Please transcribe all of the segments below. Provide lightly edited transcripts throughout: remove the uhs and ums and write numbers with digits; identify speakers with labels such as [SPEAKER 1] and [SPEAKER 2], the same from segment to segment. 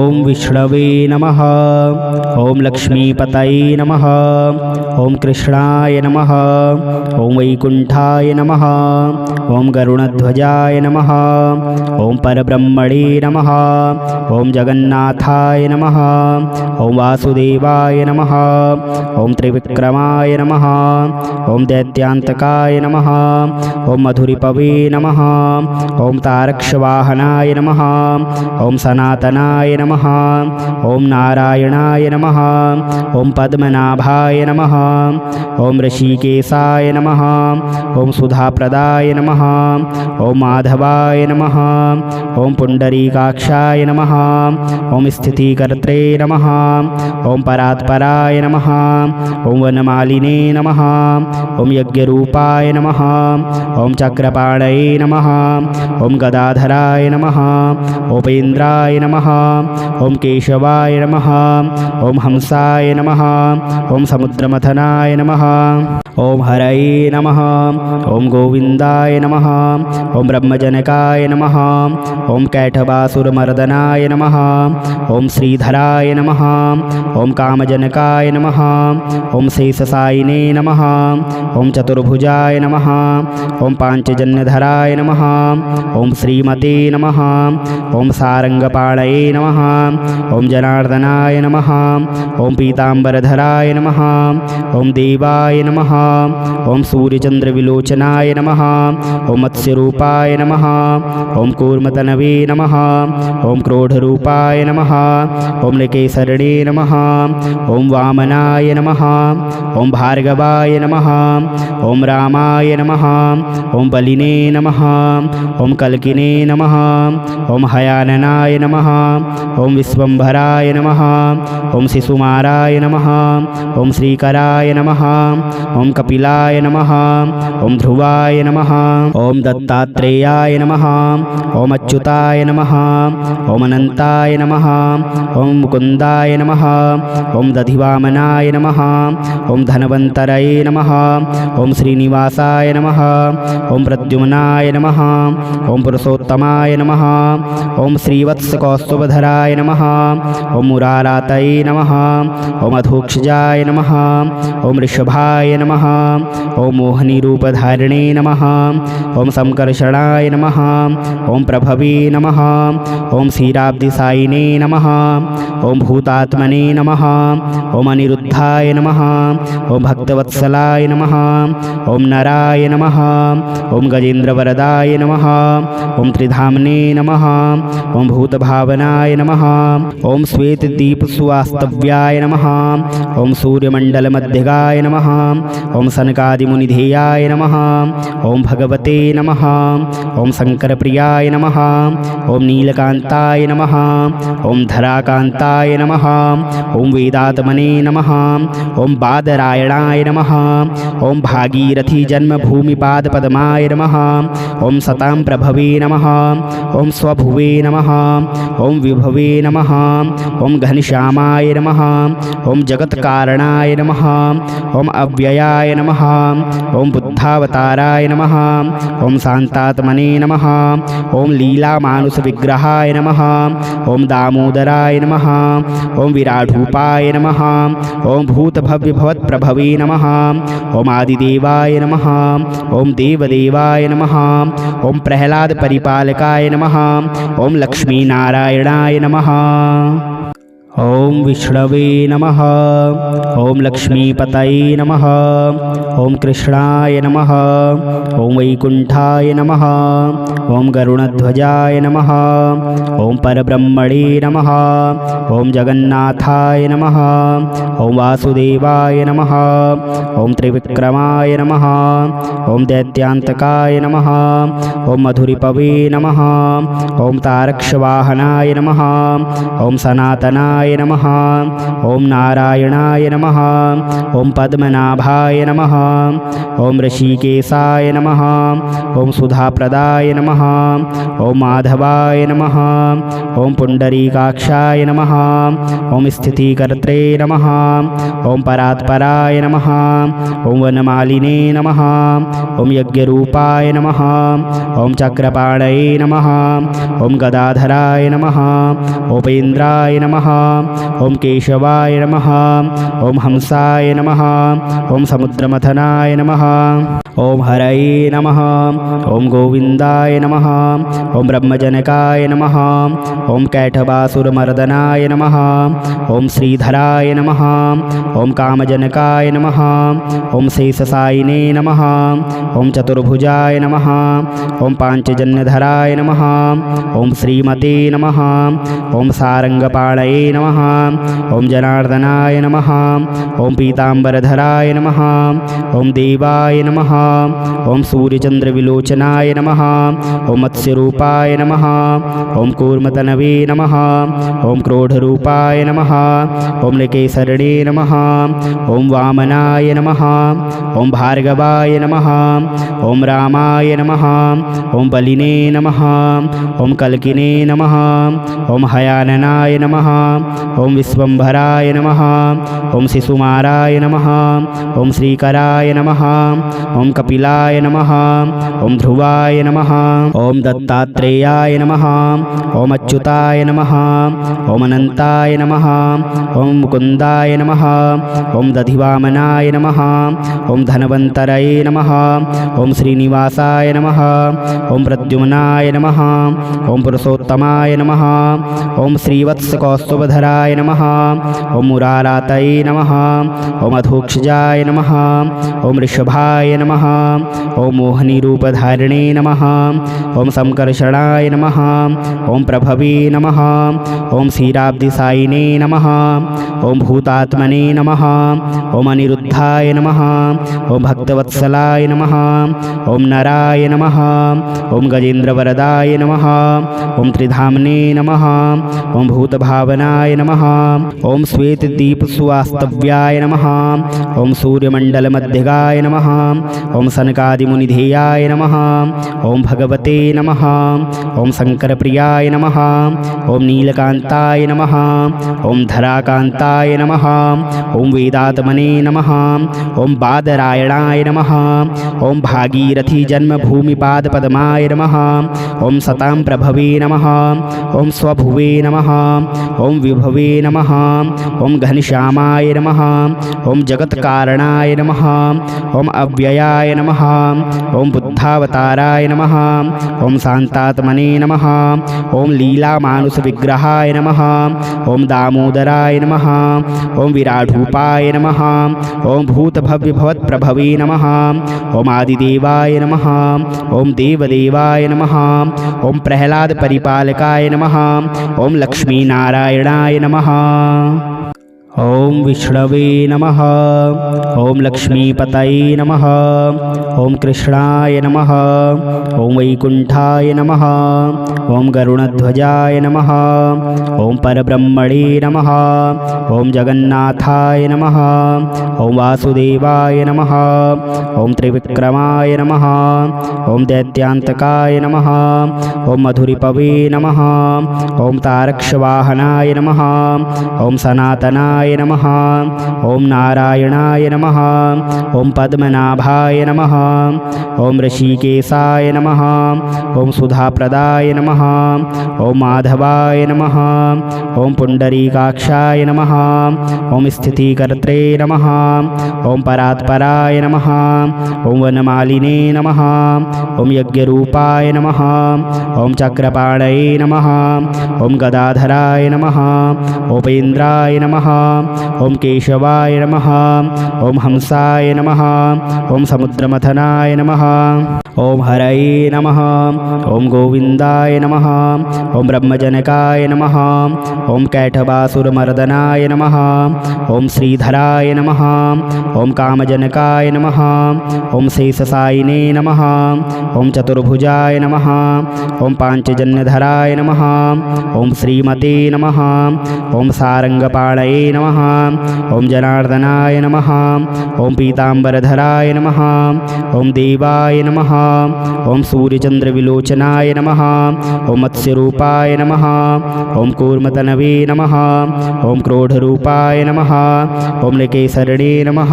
[SPEAKER 1] ओम विष्णवे नमः। ओम लक्ष्मीपतये नमः। ओम कृष्णाय नमः। ओम वैकुंठाय नमः। ओम गरुणध्वजाय नमः। ओम परब्रह्मणे नमः। ओम जगन्नाथाय नमः। ओम वासुदेवाय नमः। ओम त्रिविक्रमाय नमः। ओम दैत्यान्तकाय नमः। ओम मधुरिपवे नमः। ओम तारक्षवाहनाय नमः। ओम सनातनाय नमः। ओम नारायणाय नमः। ओम पद्मनाभाय नमः। ओम ऋषिकेशाय नमः। ओम सुधाप्रदाय नमः। ओम माधवाय नमः। ओम पुंडरीकाक्षाय नमः। ओम स्थितिकर्त्रे नमः। ओम परात्पराय नमः। ओम वनमालिने नमः। ओम यज्ञरूपाय नमः। ओम चक्रपाणये नमः। ओम गदाधराय नमः। उपेन्द्राय नमः। ओम केशवाय नमः। ओम हंसाय नमः। ओम समुद्रमथनाय नमः। ओम हरये नमः। ओम गोविंदाय नमः। ओम ब्रह्मजनकाय नमः। ओम कैठवासुरमर्दनाय नमः। ओम श्रीधराय नमः। ओम कामजनकाय नमः। ओम शेषशायिने नमः। ओम चतुर्भुजाय नमः। ओम पांचजन्यधराय नमः। ओम श्रीमते नमः। ओम सारंगपाणये नमः। ओम जनार्दनाय नमः। ओम पीतांबरधराय नमः। ओम देवाय नमः। ओम सूर्यचंद्रविलोचनाय नमः। ओम मत्स्यरूपाय नमः। ओम कूर्मतनवे नमः। ओम क्रोधरूपाय नमः। ओम निकेसरणे नमः। ओम वामनाय नमः। ओम भार्गवाय नमः। ओम रामाय नमः। ओम बलिने नमः। ओम कल्किने नमः। ओम हयाननाय नमः। ओम विश्वंभराय नमः। ओम शिशुमाराय नमः। ओम श्रीकराय नमः। ओम कपिलाय नमः। ओम ध्रुवाय नमः। ओम दत्तात्रेयाय नमः। ओम अच्युताय नमः। ओम अनंताय नमः। ओम मुकुंदाय नमः। ओम दधिवामनाय नमः। ओम धनवंतरये नमः। ओम श्रीनिवासाय नमः। ओम प्रद्युम्नाय नमः। ओम पुरुषोत्तमाय नमः। ओम श्रीवत्सकौस्तुभधराय नमः। ओम मुरारातये नमः। ओम अधोक्षजाय नमः। ओम ऋषभाय नमः। ओम मोहिनीरूपधारिणे नमः। ओम संकर्षणाय नमः। ओम प्रभवे नमः। ओम क्षीराब्धिसायिने नमः। ओम भूतात्मने नमः। ओम अनिरुद्धाय नमः। ओम भक्तवत्सलाय नमः। ओम नराय नमः। ओम गजेन्द्रवरदाय नमः। ओम त्रिधाम्ने नमः। ओम भूतभावनाय नमः। ओम श्वेतदीपसुवास्तव्याय नमः। ओम सूर्यमण्डलमध्यगाय नमः। ओम सनकादिमुनिधेयाय नमः। ओम भगवते नमः। ओम शंकरप्रियाय नमः। ओम नीलकांताय नमः। ओम धराकांताय नमः। ओम वेदात्मने नमः। ओम बादरायणाय नमः। ओम भागीरथी जन्मभूमिपादपद्माय नमः। ओम सतां प्रभवे नमः। ओम स्वभुवे नमः। ओम विभवे नमः। ओम घनश्यामाय नमः। ओम जगत्कारणाय नमः। ओम अव्ययाय नमः। ओम बुद्धावताराय नमः। ओम शांतात्मने नमः। ओम लीलामानुषविग्रहाय नमः। ओम दामोदराय नमः। ओम विराटरूपाय नमः। ओम भूतभव्यभवत्प्रभवे नमः। ओम आदिदेवाय नमः। ओम देवदेवाय नमः। ओम प्रह्लाद परिपालकाय नमः। ओम लक्ष्मीनारायणाय नमः। ओम विष्णवे नमः। ओम लक्ष्मीपतये नमः। ओम कृष्णाय नमः। ओम वैकुंठाय नमः। ओम गरुणध्वजाय नमः। ओम परब्रह्मणे नमः। ओम जगन्नाथाय नमः। ओम वासुदेवाय नमः। ओम त्रिविक्रमाय नमः। ओम दैत्यान्तकाय नमः। ओम मधुरिपवे नमः। ओम तारक्षवाहनाय नमः। ओम सनातनाय गजाननाय नमः। ॐ नारायणाय नमः। ॐ पद्मनाभाय नमः। ॐ ऋषिकेशाय नमः। ॐ सुधाप्रदाय नमः। ॐ माधवाय नमः। ॐ पुण्डरीकाक्षाय नमः। ॐ स्थितिकर्त्रे नमः। ॐ परात्पराय नमः। ॐ वनमालिने नमः। ॐ यज्ञरूपाय नमः। ॐ चक्रपाणये नमः। ॐ गदाधराय नमः। उपेन्द्राय नमः। ॐ केशवाय नमः। ॐ हंसाय नमः। ॐ समुद्रमथनाय नमः। ॐ हरये नमः। ॐ गोविन्दाय नमः। ॐ ब्रह्मजनकाय नमः। ॐ कैटभासुरमर्दनाय नमः। ॐ श्रीधराय नमः। ॐ कामजनकाय नमः। ॐ शेषशायिने नमः। ॐ चतुर्भुजाय नमः। ॐ पाञ्चजन्यधराय नमः। ॐ श्रीमते नमः। ॐ सारङ्गपाणये नमः। ॐ जनार्दनाय नमः। ॐ पीताम्बरधराय नमः। ॐ देवाय नमः। ॐ सूर्यचन्द्रविलोचनाय नमः। ॐ मत्स्यरूपाय नमः। ॐ कूर्मतनवे नमः। ॐ क्रोधरूपाय नमः। ॐ नृकेसरणे नमः। ॐ वामनाय नमः। ॐ भार्गवाय नमः। ॐ रामाय नमः। ॐ बलिने नमः। ॐ कल्किने नमः। ॐ हयाननाय नमः। ॐ विश्वम्भराय नमः। ॐ शिशुमाराय नमः। ॐ श्रीकराय नमः। ॐ कपिलाय नमः। ॐ ध्रुवाय नमः। ॐ दत्तात्रेयाय नमः। ॐ अच्युताय नमः। ॐ अनन्ताय नमः। ॐ मुकुन्दाय नमः। ॐ दधिवामनाय नमः। ॐ धनवन्तरये नमः। ॐ श्रीनिवासाय नमः। ॐ प्रद्युम्नाय नमः। ॐ पुरुषोत्तमाय नमः। ॐ श्रीवत्सकौस्तुभधराय नमः। ॐ मुरारातये नमः। ॐ अधोक्षजाय नमः। ॐ ऋषभाय नमः। ॐ मोहिनीरूपधारिणे नमः। ॐ संकर्षणाय नमः। ॐ प्रभवे नमः। ॐ क्षीराब्धिसायिने नमः। ॐ भूतात्मने नमः। ॐ अनिरुद्धाय नमः। ॐ भक्तवत्सलाय नमः। ॐ नराय नमः। ॐ गजेन्द्रवरदाय नमः। ॐ त्रिधाम्ने नमः। ॐ भूतभावनाय नमः। ॐ श्वेतदीपसुवास्तव्याय नमः। ॐ सूर्यमण्डलमध्यगाय नमः। ॐ सनकादिमुनिधेयाय नमः। ॐ भगवते नमः। ॐ शङ्करप्रियाय नमः। ॐ नीलकान्ताय नमः। ॐ धराकान्ताय नमः। ॐ वेदात्मने नमः। ॐ बादरायणाय नमः। ॐ भागीरथीजन्मभूमिपादपद्माय नमः। ॐ सतां प्रभवे नमः। ॐ स्वभुवे नमः। ॐ विभवे नमः। ॐ घनश्यामाय नमः। ॐ जगत्कारणाय नमः। ॐ अव्ययाय नमः। ॐ बुद्धावताराय नमः। ॐ शान्तात्मने नमः। ॐ लीलामानुषविग्रहाय नमः। ॐ दामोदराय नमः। ॐ विराडूपाय नमः। ॐ भूतभव्यभवत्प्रभवे नमः। ॐ आदिदेवाय नमः। ॐ देवदेवाय नमः। ॐ प्रह्लादपरिपालकाय नमः। ॐ लक्ष्मीनारायणाय नमः। ॐ विष्णवे नमः। ॐ लक्ष्मीपतये नमः। ॐ कृष्णाय नमः। ॐ वैकुण्ठाय नमः। ॐ गरुडध्वजाय नमः। ॐ परब्रह्मणे नमः। ॐ जगन्नाथाय नमः। ॐ वासुदेवाय नमः। ॐ त्रिविक्रमाय नमः। ॐ दैत्यान्तकाय नमः। ॐ मधुरिपवे नमः। ॐ तारक्षवाहनाय नमः। ॐ सनातनाय नमः। ॐ नारायणाय नमः। ॐ पद्मनाभाय नमः। ॐ ऋषिकेशाय नमः। ॐ सुधाप्रदाय नमः। ॐ माधवाय नमः। ॐ पुण्डरीकाक्षाय नमः। ॐ स्थितिकर्त्रे नमः। ॐ परात्पराय नमः। ॐ वनमालिने नमः। ॐ यज्ञरूपाय नमः। ॐ चक्रपाणये नमः। ॐ गदाधराय नमः। उपेन्द्राय नमः। ॐ केशवाय नमः ॐ हंसाय नमः ॐ समुद्रमथनाय नमः ॐ हरये नमः ॐ गोविन्दाय नमः ॐ ब्रह्मजनकाय नमः ॐ कैटभासुरमर्दनाय नमः ॐ श्रीधराय नमः ॐ कामजनकाय नमः ॐ शेषशायिने नमः ॐ चतुर्भुजाय नमः ॐ पाञ्चजन्यधराय नमः ॐ श्रीमते नमः ॐ सारङ्गपाणये नमः ॐ जनार्दनाय नमः ॐ पीताम्बरधराय नमः ॐ देवाय नमः ॐ सूर्यचन्द्रविलोचनाय नमः ॐ मत्स्यरूपाय नमः ॐ कूर्मतनवे नमः ॐ क्रोधरूपाय नमः ॐ नृकेसरणे नमः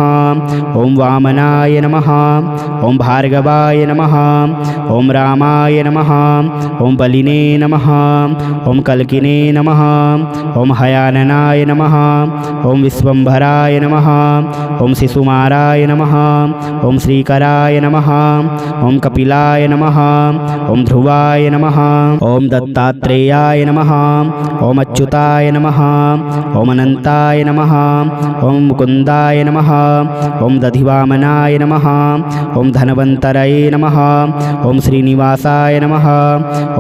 [SPEAKER 1] ॐ वामनाय नमः ॐ भार्गवाय नमः ॐ रामाय नमः ॐ बलिने नमः ॐ कल्किने नमः ॐ हयाननाय नमः ॐ विश्वम्भराय नमः ॐ शिशुमाराय नमः ॐ श्रीकराय नमः ॐ कपिलाय नमः ॐ ध्रुवाय नमः ॐ दत्तात्रेयाय नमः ॐ अच्युताय नमः ॐ अनन्ताय नमः ॐ मुकुन्दाय नमः ॐ दधिवामनाय नमः ॐ धनवन्तरये नमः ॐ श्रीनिवासाय नमः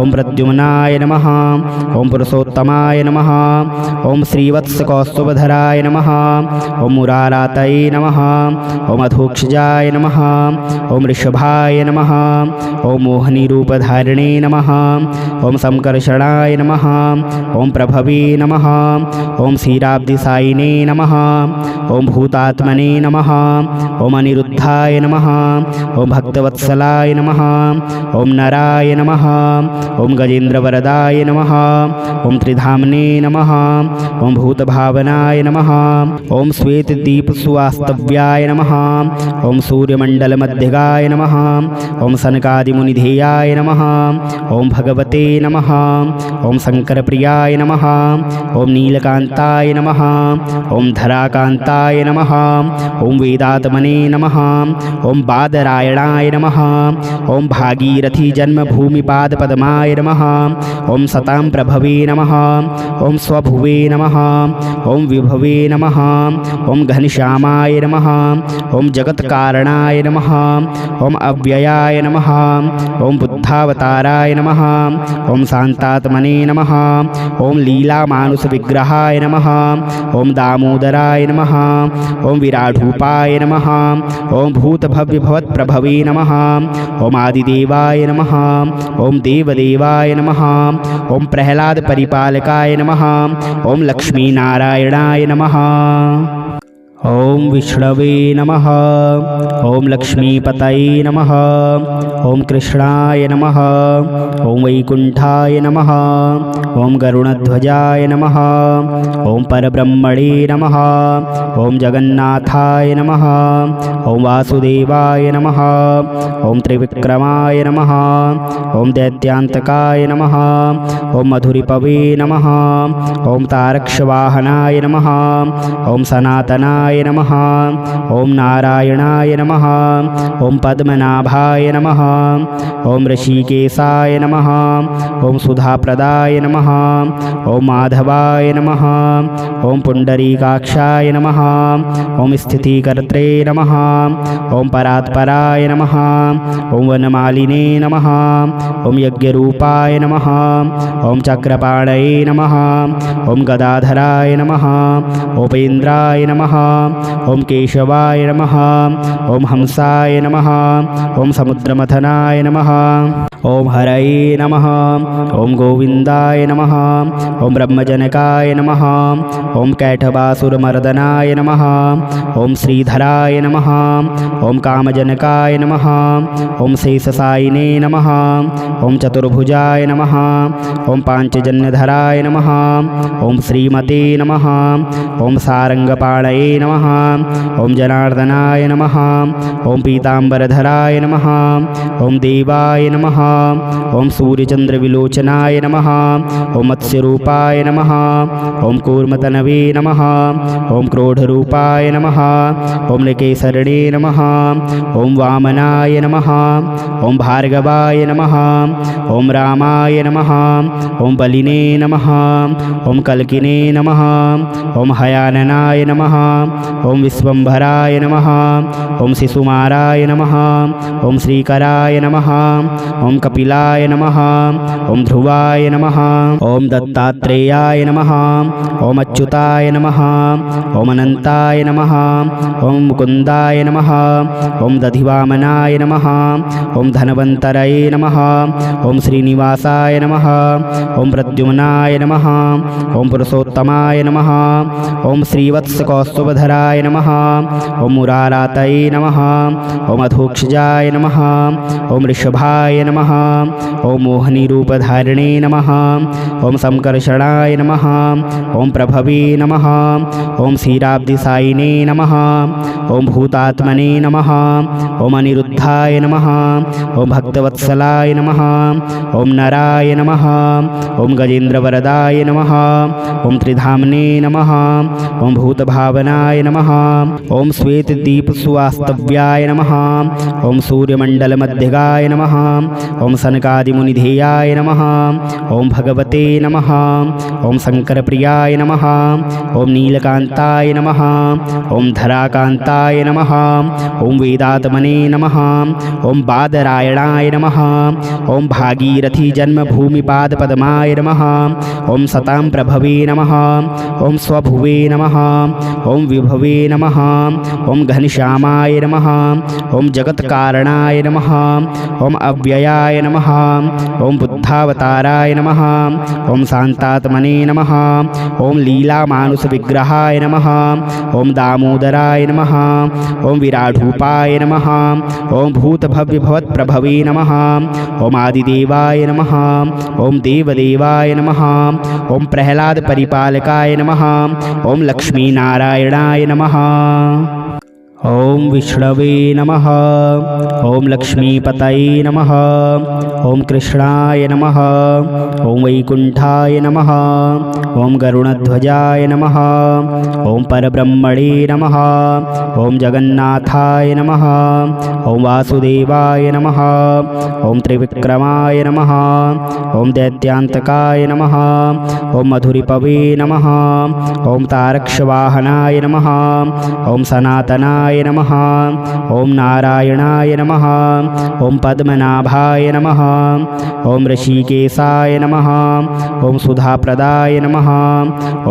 [SPEAKER 1] ॐ प्रद्युम्नाय नमः ॐ पुरुषोत्तमाय नमः ॐ श्रीवत्सकौस्तुभधराय नमः ॐ मुरारातये नमः ॐ अधोक्षजाय नमः ॐ ऋषभाय नमः ॐ मोहिनीरूपधारिणे नमः ॐ संकर्षणाय नमः ॐ प्रभवे नमः ॐ क्षीराब्धिसायिने नमः ॐ भूतात्मने नमः ॐ अनिरुद्धाय नमः ॐ भक्तवत्सलाय नमः ॐ नराय नमः ॐ गजेन्द्रवरदाय नमः ॐ त्रिधाम्ने नमः ॐ भूतभावनाय नमः ॐ श्वेतदीपसुवास्तव्याय नमः ॐ सूर्यमण्डलमध्यगाय नमः ॐ सनकादिमुनिधेयाय नमः ॐ भगवते नमः ॐ शङ्करप्रियाय नमः ॐ नीलकान्ताय नमः ॐ धराकान्ताय नमः ॐ वेदात्मने नमः ॐ बादरायणाय नमः ॐ भागीरथीजन्मभूमिपादपद्माय नमः ॐ सतां प्रभवे नमः ॐ स्वभुवे नमः ॐ विभवे नमः ॐ घनश्यामाय नमः ॐ जगत्कारणाय नमः ॐ अव्ययाय नमः ॐ बुद्धावताराय नमः ॐ शान्तात्मने नमः ॐ लीलामानुषविग्रहाय नमः ॐ दामोदराय नमः ॐ विराडूपाय नमः ॐ भूतभव्यभवत्प्रभवे नमः ॐ आदिदेवाय नमः ॐ देवदेवाय नमः ॐ प्रह्लादपरिपालकाय नमः ॐ लक्ष्मीनारायणाय नमः ॐ विष्णवे नमः ॐ लक्ष्मीपतये नमः ॐ कृष्णाय नमः ॐ वैकुण्ठाय नमः ॐ गरुडध्वजाय नमः ॐ परब्रह्मणे नमः ॐ जगन्नाथाय नमः ॐ वासुदेवाय नमः ॐ त्रिविक्रमाय नमः ॐ दैत्यान्तकाय नमः ॐ मधुरिपवे नमः ॐ तारक्षवाहनाय नमः ॐ सनातनाय नमः ॐ नारायणाय नमः ॐ पद्मनाभाय नमः ॐ ऋषिकेशाय नमः ॐ सुधाप्रदाय नमः ॐ माधवाय नमः ॐ पुण्डरीकाक्षाय नमः ॐ स्थितिकर्त्रे नमः ॐ परात्पराय नमः ॐ वनमालिने नमः ॐ यज्ञरूपाय नमः ॐ चक्रपाणये नमः ॐ गदाधराय नमः उपेन्द्राय नमः ॐ केशवाय नमः ॐ हंसाय नमः ॐ समुद्रमथनाय नमः ॐ हरये नमः ॐ गोविन्दाय नमः ॐ ब्रह्मजनकाय नमः ॐ कैटभासुरमर्दनाय नमः ॐ श्रीधराय नमः ॐ कामजनकाय नमः ॐ शेषशायिने नमः ॐ चतुर्भुजाय नमः ॐ पाञ्चजन्यधराय नमः ॐ श्रीमते नमः ॐ सारङ्गपाणये नमः नमः। ॐ जनार्दनाय नमः। ॐ पीताम्बरधराय नमः। ॐ देवाय नमः। ॐ सूर्यचन्द्रविलोचनाय नमः। ॐ मत्स्यरूपाय नमः। ॐ कूर्मतनवे नमः। ॐ क्रोधरूपाय नमः। ॐ नृकेसरणे नमः। ॐ वामनाय नमः। ॐ भार्गवाय नमः। ॐ रामाय नमः। ॐ बलिने नमः। ॐ कल्किने नमः। ॐ हयाननाय नमः। ॐ विश्वम्भराय नमः। ॐ शिशुमाराय नमः। ॐ श्रीकराय नमः। ॐ कपिलाय नमः। ॐ ध्रुवाय नमः। ॐ दत्तात्रेयाय नमः। ॐ अच्युताय नमः। ॐ अनन्ताय नमः। ॐ मुकुन्दाय नमः। ॐ दधिवामनाय नमः। ॐ धनवन्तरये नमः। ॐ श्रीनिवासाय नमः। ॐ प्रद्युम्नाय नमः। ॐ पुरुषोत्तमाय नमः। ॐ श्रीवत्सकौस्तुभधराय नमः। ॐ मुरारातये नमः। ॐ अधोक्षजाय नमः। ॐ ऋषभाय नमः। ॐ मोहिनीरूपधारिणे नमः। ॐ संकर्षणाय नमः। ॐ प्रभवे नमः। ॐ क्षीराब्धिसायिने नमः। ॐ भूतात्मने नमः। ॐ अनिरुद्धाय नमः। ॐ भक्तवत्सलाय नमः। ॐ नराय नमः। ॐ गजेन्द्रवरदाय नमः। ॐ त्रिधाम्ने नमः। ॐ भूतभावनाय नमः। ॐ श्वेतदीपसुवास्तव्याय नमः। ॐ सूर्यमण्डलमध्यगाय नमः। ॐ सनकादिमुनिधेयाय नमः। ॐ भगवते नमः। ॐ शङ्करप्रियाय नमः। ॐ नीलकान्ताय नमः। ॐ धराकान्ताय नमः। ॐ वेदात्मने नमः। ॐ बादरायणाय नमः। ॐ भागीरथीजन्मभूमिपादपद्माय नमः। ॐ सतां प्रभवे नमः। ॐ स्वभुवे नमः। ॐ विभवे नमः। ॐ घनश्यामाय नमः। ॐ जगत्कारणाय नमः। ॐ अव्ययाय नमः। ॐ बुद्धावताराय नमः। ॐ शान्तात्मने नमः। ॐ लीलामानुषविग्रहाय नमः। ॐ दामोदराय नमः। ॐ विराडूपाय नमः। ॐ भूतभव्यभवत्प्रभवे नमः। ॐ आदिदेवाय नमः। ॐ देवदेवाय नमः। ॐ प्रह्लादपरिपालकाय नमः। ॐ लक्ष्मीनारायणाय नमः। ॐ विष्णवे नमः। ॐ लक्ष्मीपतये नमः। ॐ कृष्णाय नमः। ॐ वैकुण्ठाय नमः। ॐ गरुडध्वजाय नमः। ॐ परब्रह्मणे नमः। ॐ जगन्नाथाय नमः। ॐ वासुदेवाय नमः। ॐ त्रिविक्रमाय नमः। ॐ दैत्यान्तकाय नमः। ॐ मधुरिपवे नमः। ॐ तारक्षवाहनाय नमः। ॐ सनातनाय नमः। ॐ नारायणाय नमः। ॐ पद्मनाभाय नमः। ॐ ऋषिकेशाय नमः। ॐ सुधाप्रदाय नमः।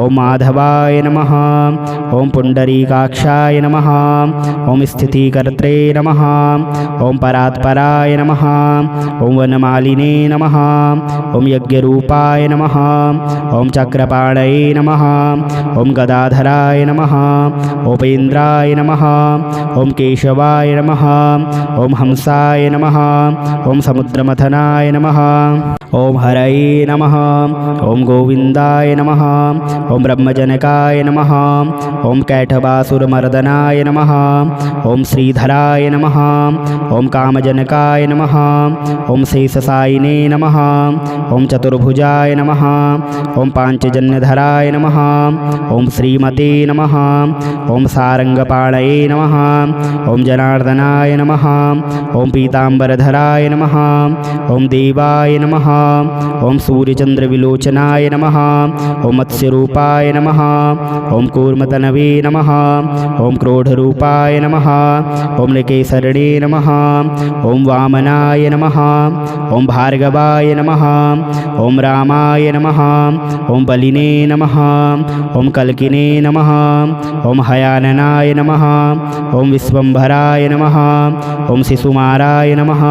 [SPEAKER 1] ॐ माधवाय नमः। ॐ पुण्डरीकाक्षाय नमः। ॐ स्थितिकर्त्रे नमः। ॐ परात्पराय नमः। ॐ वनमालिने नमः। ॐ यज्ञरूपाय नमः। ॐ चक्रपाणये नमः। ॐ गदाधराय नमः। उपेन्द्राय नमः। ॐ केशवाय नमः। ॐ हंसाय नमः। ॐ समुद्रमथनाय नमः। ॐ हरये नमः। ॐ गोविन्दाय नमः। ॐ ब्रह्मजनकाय नमः। ॐ कैटभासुरमर्दनाय नमः। ॐ श्रीधराय नमः। ॐ कामजनकाय नमः। ॐ शेषशायिने नमः। ॐ चतुर्भुजाय नमः। ॐ पाञ्चजन्यधराय नमः। ॐ श्रीमते नमः। ॐ सारङ्गपाणये नमः। ॐ जनार्दनाय नमः। ॐ पीताम्बरधराय नमः। ॐ देवाय नमः। ॐ सूर्यचन्द्रविलोचनाय नमः। ॐ मत्स्यरूपाय नमः। ॐ कूर्मतनवे नमः। ॐ क्रोधरूपाय नमः। ॐ नृकेसरणे नमः। ॐ वामनाय नमः। ॐ भार्गवाय नमः। ॐ रामाय नमः। ॐ बलिने नमः। ॐ कल्किने नमः। ॐ हयाननाय नमः। ॐ विश्वम्भराय नमः। ॐ शिशुमाराय नमः।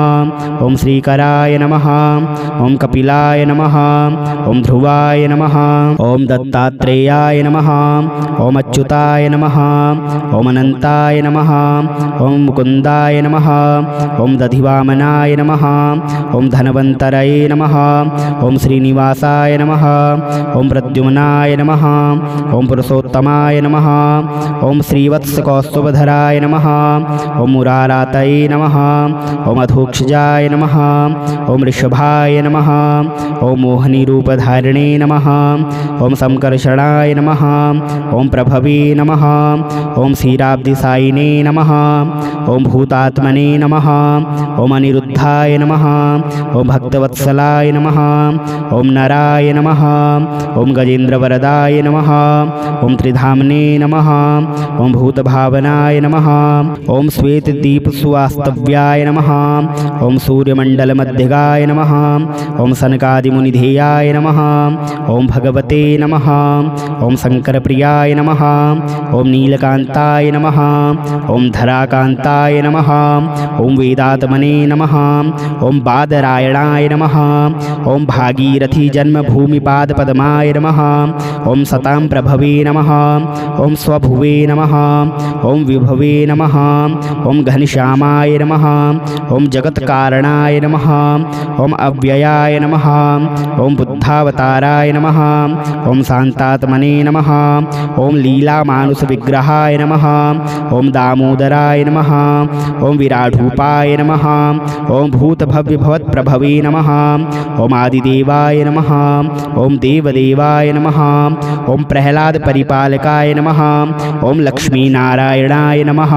[SPEAKER 1] ॐ श्रीकराय नमः। ॐ कपिलाय नमः। ॐ ध्रुवाय नमः। ॐ दत्तात्रेयाय नमः। ॐ अच्युताय नमः। ॐ अनन्ताय नमः। ॐ मुकुन्दाय नमः। ॐ दधिवामनाय नमः। ॐ धनवन्तरये नमः। ॐ श्रीनिवासाय नमः। ॐ प्रद्युम्नाय नमः। ॐ पुरुषोत्तमाय नमः। ॐ श्रीवत्सकौस्तुभधराय नमः। ॐ मुरारातये नमः। ॐ अधोक्षजाय नमः। ॐ ऋषभाय नमः। ॐ मोहिनीरूपधारिणे नमः। ॐ संकर्षणाय नमः। ॐ प्रभवे नमः। ॐ क्षीराब्धिसायिने नमः। ॐ भूतात्मने नमः। ॐ अनिरुद्धाय नमः। ॐ भक्तवत्सलाय नमः। ॐ नराय नमः। ॐ गजेन्द्रवरदाय नमः। ॐ त्रिधाम्ने नमः। ॐ भूतभावनाय नमः। ॐ श्वेतदीपसुवास्तव्याय नमः। ॐ सूर्यमण्डलमध्यगाय नमः। ॐ सनकादिमुनिधेयाय नमः। ॐ भगवते नमः। ॐ शङ्करप्रियाय नमः। ॐ नीलकान्ताय नमः। ॐ धराकान्ताय नमः। ॐ वेदात्मने नमः। ॐ बादरायणाय नमः। ॐ भागीरथीजन्मभूमिपादपद्माय नमः। ॐ सतां प्रभवे नमः। ॐ स्वभुवे नमः। ॐ विभवे नमः। ॐ घनश्यामाय नमः। ॐ जगत्कारणाय नमः। ॐ अव्ययाय नमः। ॐ बुद्धावताराय नमः। ॐ शान्तात्मने नमः। ॐ लीलामानुषविग्रहाय नमः। ॐ दामोदराय नमः। ॐ विराडूपाय नमः। ॐ भूतभव्यभवत्प्रभवे नमः। ॐ आदिदेवाय नमः। ॐ देवदेवाय नमः। ॐ प्रह्लादपरिपालकाय नमः। ॐ लक्ष्मीनारायणाय नमः।